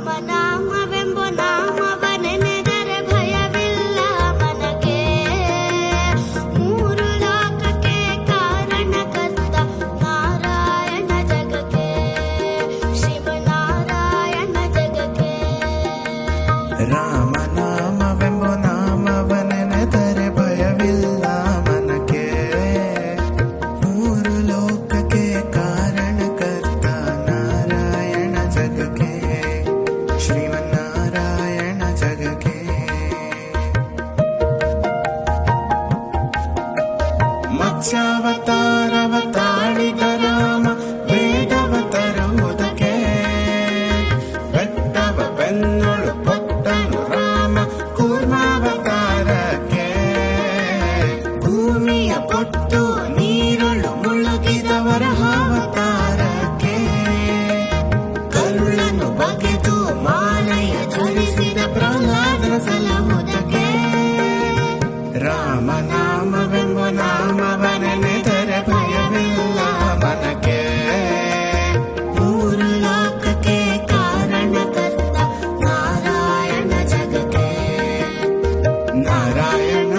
ರಾಮನಾಮವೆಂಬ ನಾಮವ ನೆನೆದರೆ ಭಯವಿಲ್ಲ ಮನಗೆ. ಮೂರು ಲೋಕಕ್ಕೆ ಕಾರಣಕರ್ತ ನಾರಾಯಣ ಜಗಕ್ಕೆ, ಶ್ರೀಮನ್ನಾರಾಯಣ ಜಗಕ್ಕೆ. ರಾಮನಾಮವೆಂಬ ನಾಮವ ನೆನೆದರೆ ಭಯವಿಲ್ಲ ಮನಕ್ಕೆ. ಮೂರು ಲೋಕಕ್ಕೆ ಕಾರಣಕರ್ತ ನಾರಾಯಣ ಜಗಕ್ಕೆ, ಶ್ರೀಮನ್ನಾರಾಯಣ ಜಗಕ್ಕೆ. ಮತ್ಸ್ಯಾವತಾರವ ತಾಳಿದ ರಾಮ ವೇದವ ತರುವುದಕ್ಕೆ, ಬೆಟ್ಟವ ಬೆನ್ನೊಳು ಪೊಟ್ಟನು ರಾಮ ಕೂರ್ಮಾವತಾರಕ್ಕೆ. ಭೂಮಿಯ ಪೊಟ್ಟು ನೀರೊಳು ಮುಳುಗಿದ ವರಹಾವತಾರಕ್ಕೆ, ಕರುಳನ್ನು ಬಗೆದು ಮಾಲೆಯ ಧರಿಸಿದ ಪ್ರಹ್ಲಾದನ ಸಲಹುದಕ್ಕೆ. ರಾಮನಾಮವೆಂಬ ನಾಮವ ನೆನೆದರೆ ಭಯವಿಲ್ಲ ಮನಕ್ಕೆ. ಮೂರು ಲೋಕಕ್ಕೆ ಕಾರಣಕರ್ತ ನಾರಾಯಣ ಜಗಕ್ಕೆ, ನಾರಾಯಣ